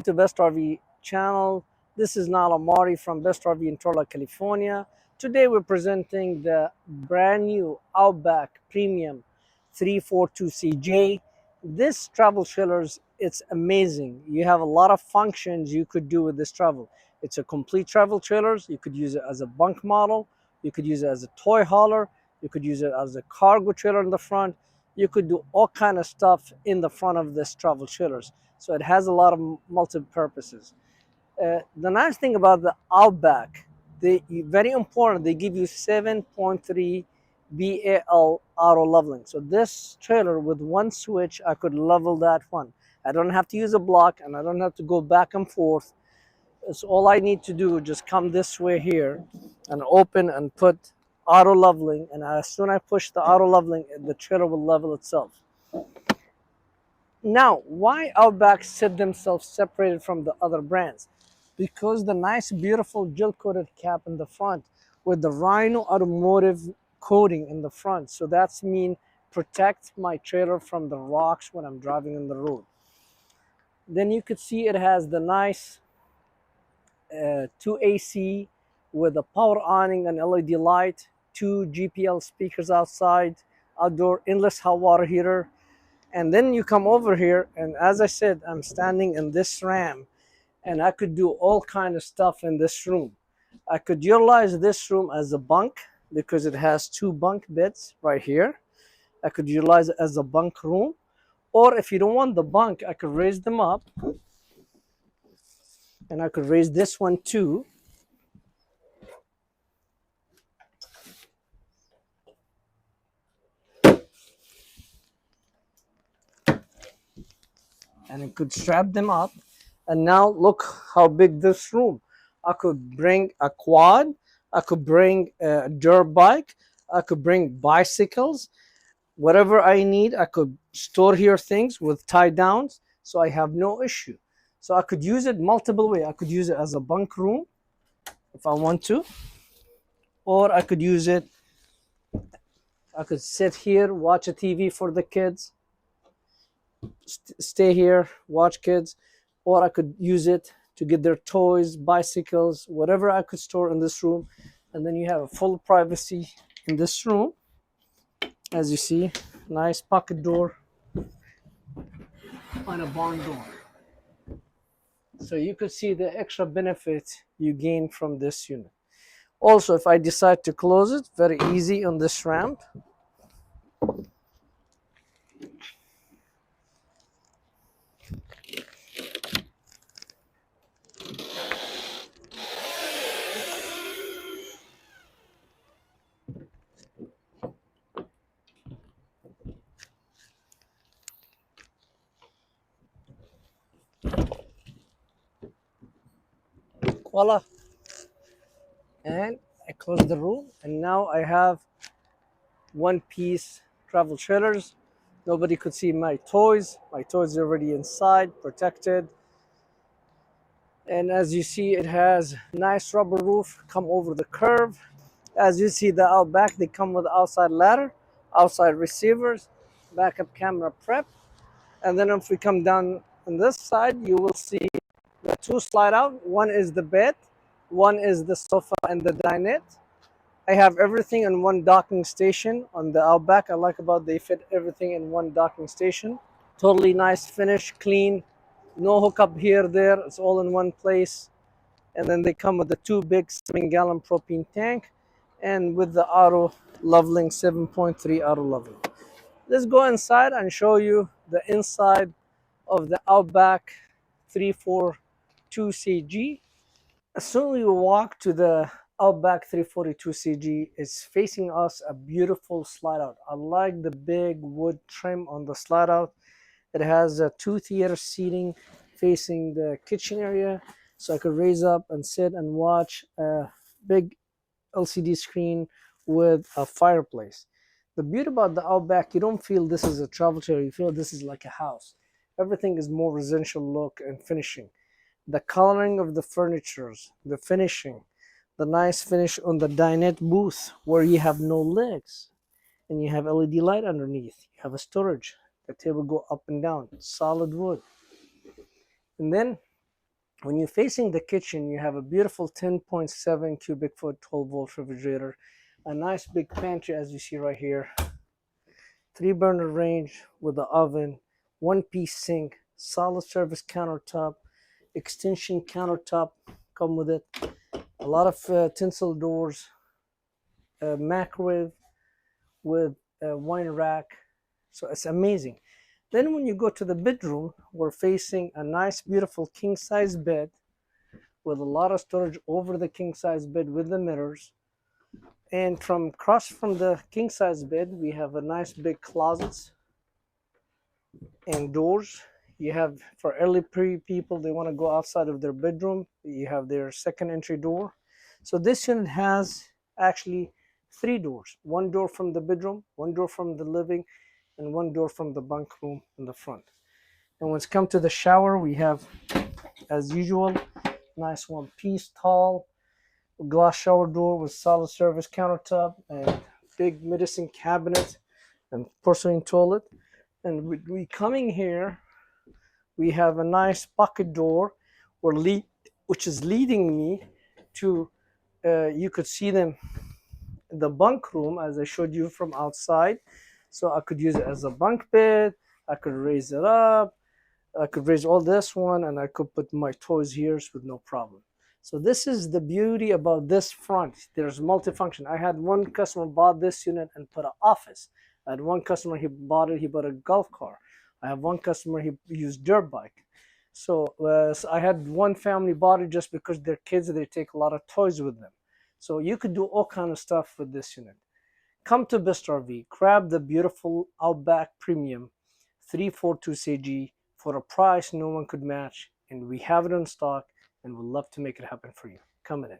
Welcome to Best RV channel. This is Nala Mari from Best RV in Torla, California. Today we're presenting the brand new Outback Premium 342CJ. This travel trailers, it's amazing. You have a lot of functions you could do with this travel. It's a complete travel trailers. You could use it as a bunk model. You could use it as a toy hauler. You could use it as a cargo trailer in the front. You could do all kind of stuff in the front of this travel trailers. So it has a lot of multi-purposes. The nice thing about the Outback, very important, they give you 7.3 BAL auto leveling. So this trailer with one switch, I could level that one. I don't have to use a block and I don't have to go back and forth. So all I need to do, just come this way here and open and put auto leveling. And as soon as I push the auto leveling, the trailer will level itself. Now, why Outback set themselves separated from the other brands? Because the nice, beautiful gel-coated cap in the front with the Rhino automotive coating in the front. So that's mean protect my trailer from the rocks when I'm driving on the road. Then you could see it has the nice 2 AC with a power awning and LED light, 2 GPL speakers outside, outdoor endless hot water heater. And then you come over here, and as I said, I'm standing in this Ram, and I could do all kind of stuff in this room. I could utilize this room as a bunk because it has 2 bunk beds right here. I could utilize it as a bunk room. Or if you don't want the bunk, I could raise them up. And I could raise this one too. And I could strap them up. And now look how big this room. I could bring a quad. I could bring a dirt bike. I could bring bicycles. Whatever I need, I could store here things with tie downs. So I have no issue. So I could use it multiple ways. I could use it as a bunk room if I want to. Or I could use it, I could sit here, watch a TV for the kids. Stay here, watch kids. Or I could use it to get their toys, bicycles, whatever I could store in this room. And then you have a full privacy in this room. As you see, nice pocket door and a barn door. So you could see the extra benefit you gain from this unit. Also, if I decide to close it, very easy on this ramp. Voila. And I close the room, and now I have one piece travel trailers. Nobody could see my toys. My toys are already inside, protected. And as you see, it has nice rubber roof, come over the curve. As you see the Outback, they come with outside ladder, outside receivers, backup camera prep. And then if we come down on this side, you will see the 2 slide out. One is the bed, one is the sofa and the dinette. I have everything in one docking station on the Outback. I like about they fit everything in one docking station. Totally nice finish, clean, no hookup here, there. It's all in one place. And then they come with the 2 big 7-gallon propane tank and with the auto leveling 7.3 auto leveling. Let's go inside and show you the inside of the Outback 342CJ. As soon as we walk to the Outback 342CJ, it's facing us a beautiful slide out. I like the big wood trim on the slide out. It has a 2-theater seating facing the kitchen area, so I could raise up and sit and watch a big LCD screen with a fireplace. The beauty about the Outback, you don't feel this is a travel trailer, you feel this is like a house. Everything is more residential look and finishing. The coloring of the furnitures, the finishing, the nice finish on the dinette booth where you have no legs and you have LED light underneath. You have a storage. The table go up and down, solid wood. And then When you're facing the kitchen, you have a beautiful 10.7 cubic foot 12-volt refrigerator, a nice big pantry as you see right here, 3 burner range with the oven, one-piece sink, solid surface countertop, extension countertop come with it, a lot of tinsel doors, a microwave with a wine rack. So it's amazing. Then when you go to the bedroom, we're facing a nice beautiful king size bed with a lot of storage over the king size bed with the mirrors. And from across from the king size bed, we have a nice big closets and doors. You have for early people, they want to go outside of their bedroom, you have their second entry door. So this unit has actually 3 doors, one door from the bedroom, one door from the living, and one door from the bunk room in the front. And when it's come to the shower, we have, as usual, nice one-piece tall glass shower door with solid surface countertop and big medicine cabinet and porcelain toilet. And we coming here, we have a nice pocket door which is leading me to, you could see them, the bunk room as I showed you from outside. So I could use it as a bunk bed. I could raise it up. I could raise all this one and I could put my toys here with no problem. So this is the beauty about this front. There's multifunction. I had one customer bought this unit and put an office. I had one customer, he bought a golf car. I have one customer, he used dirt bike. So I had one family bought it just because their kids, they take a lot of toys with them. So you could do all kind of stuff with this unit. Come to Best RV, grab the beautiful Outback Premium 342CG for a price no one could match, and we have it in stock and we'd love to make it happen for you. Come in.